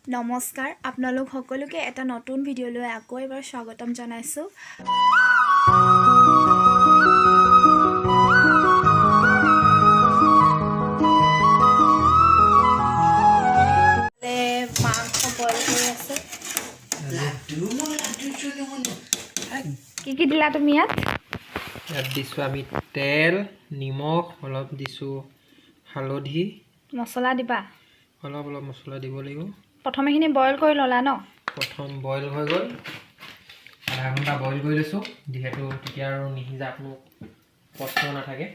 নমস্কাৰ আপোনালোক সকলোকে এটা নতুন ভিডিঅ'লৈ আকৌ এবাৰ স্বাগতম জনাইছো মাংস বইল কৰি আছে কি দিলা তুমি ইয়াত দিছো আমি তেল নিমখ অলপ দিছো হালধি মছলা দিবা অলপ মছলা দিব লাগিব প্ৰথমে খিনি বইল কৰি ললা ন প্ৰথম বইল হৈ গল আধা ঘণ্টা বইল কৰি লৈছো যিহেতু তেতিয়া আৰু নিহিজা কোনো কষ্ট নাথাকে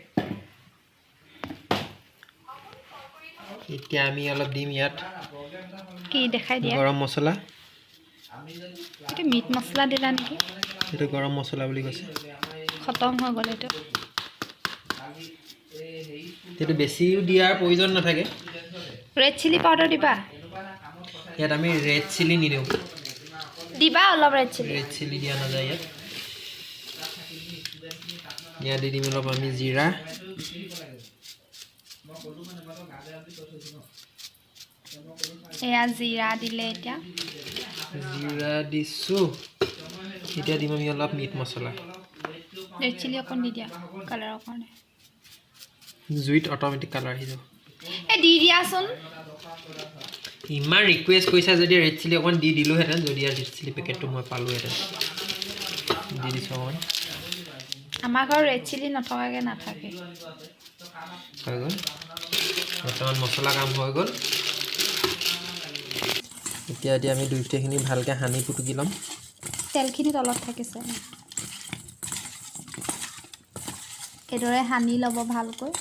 এতিয়া আমি অলপ দিম ইয়াত কি দেখাই দিয়া গৰম মছলা এটা মিট মছলা দিলা নেকি এটা গৰম মছলা বুলি কৈছে খতম হৈ গল এটা বেছিও দিয়াৰ প্ৰয়োজন নাথাকে ৰেড চিলি পাউডাৰ দিবা ইয়াত আমি ৰেড চিলি নিদিওঁ দিবা অলপ ৰেড চিলি দিয়া নাযায় ইয়াত দি দিম অলপ আমি জিৰা এয়া জিৰা দিলে এতিয়া জিৰা দিছো এতিয়া দিম আমি অলপ মিট মছলা ৰেড চিলি অকণ দি দিয়া কালাৰৰ কাৰণে জুইত অটোমেটিক কালাৰ আহি যাব দি দিয়াচোন ইমান ৰিকুৱেষ্ট কৰিছা যদি ৰেড চিলি অকণ দি দিলোহেঁতেন যদি ৰেড চিলি পেকেটটো মই পালোহেঁতেন দি দিছোঁ অকণ আমাৰ ঘৰত ৰেড চিলি নথকাকৈ নাথাকে হৈ গ'ল বৰ্তমান মছলা কাম হৈ গ'ল এতিয়া আমি দুইটাখিনি ভালকৈ সানি পুটুকি ল'ম তেলখিনি তলত থাকিছে এইদৰে সানি ল'ব ভালকৈ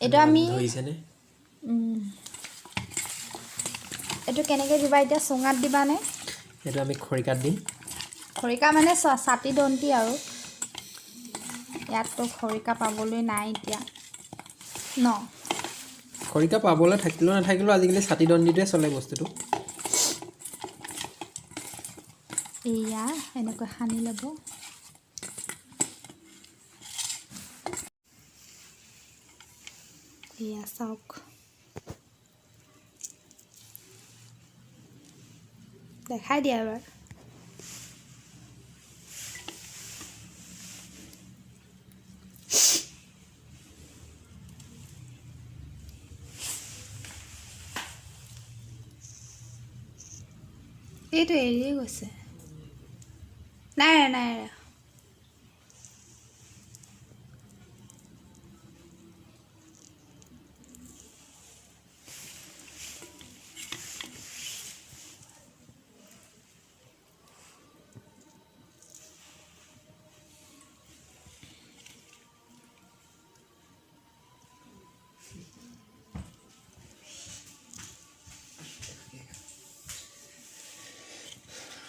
এইটো আমি এইটো কেনেকৈ দিবা এতিয়া চুঙাত দিবানে এইটো আমি খৰিকাত দিম খৰিকা মানে ছাতি দন্তি আৰু ইয়াততো খৰিকা পাবলৈ নাই এতিয়া ন খৰিকা পাবলৈ থাকিলেও নাথাকিলেও আজিকালি ছাতি দণ্ডিটোৱে চলে বস্তুটো এয়া এনেকৈ সানি ল'ব এয়া চাওক দেখাই দিয়া এবাৰ এইটো এৰিয়ে গৈছে নাই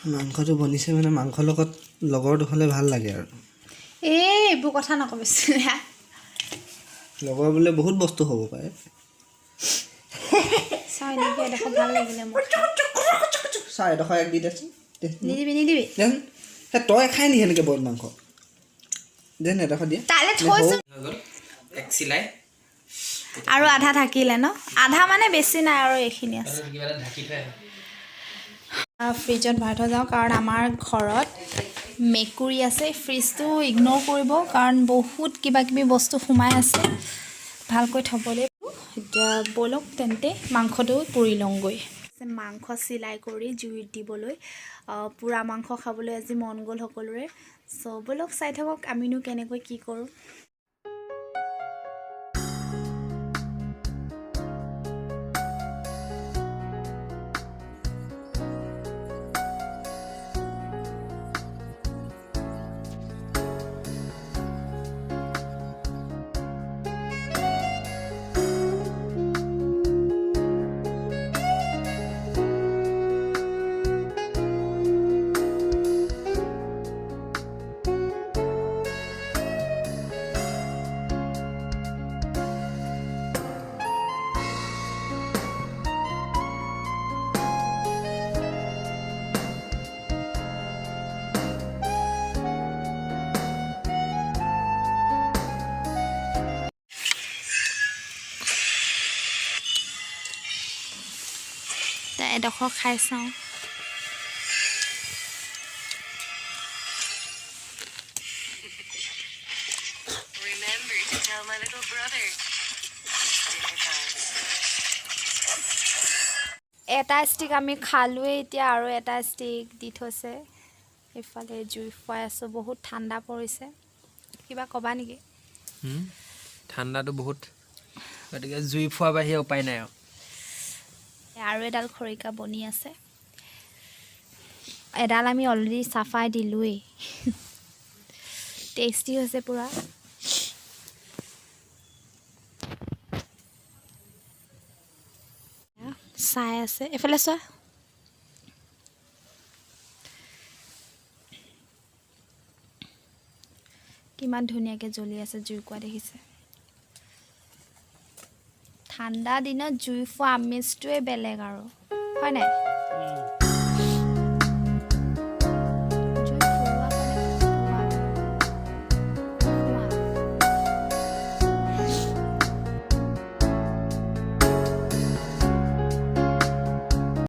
মাংসটো বনিছে মানে মাংসৰ লগত লগৰটো হ'লে ভাল লাগে আৰু এইবোৰ কথা নকবিছিল লগৰ বোলে বহুত বস্তু হ'ব পাৰে চাই নেকি এডোখৰ ভাল লাগিলে মোক চাহ এডোখৰ এক দি দেচোন নিদিবি দেচোন তই খাই নি সেনেকৈ বইল মাংস দেন এডোখৰ দিয়া তালৈ থৈছোঁ এক চিলাই আৰু আধা থাকিলে ন আধা মানে বেছি নাই আৰু এইখিনি আছে ঢাকি থৈ ফ্ৰিজত ভৰাই থৈ যাওঁ কাৰণ আমাৰ ঘৰত মেকুৰী আছে ফ্ৰিজটো ইগন'ৰ কৰিব কাৰণ বহুত কিবাকিবি বস্তু সোমাই আছে ভালকৈ থ'ব লাগিব এতিয়া ব'লক তেন্তে মাংসটো পুৰি লওঁগৈ মাংস চিলাই কৰি জুইত দিবলৈ পুৰা মাংস খাবলৈ আজি মন গ'ল সকলোৰে চ' ব'লক চাই থাকক আমিনো কেনেকৈ কি কৰোঁ এডোখৰ খাই চাওঁ Remember to tell my little brother. Dinner time. এটা ষ্টিক আমি খালোৱে এতিয়া আৰু এটা ষ্টিক দি থৈছে এইফালে জুই ফুৱাই আছোঁ বহুত ঠাণ্ডা পৰিছে কিবা ক'বা নেকি ঠাণ্ডাটো বহুত গতিকে জুই ফুৱা বাহিৰে উপায় নাই আৰু এডাল খৰিকা বনি আছে এডাল আমি অলৰেডি চাফাই দিলোৱেই টেষ্টি হৈছে পুৰা চাই আছে এফালে চোৱা কিমান ধুনীয়াকৈ জ্বলি আছে জুইকুৰা দেখিছে ঠাণ্ডা দিনত জুই ফুৱা আমেজটোৱে বেলেগ আৰু হয় নাই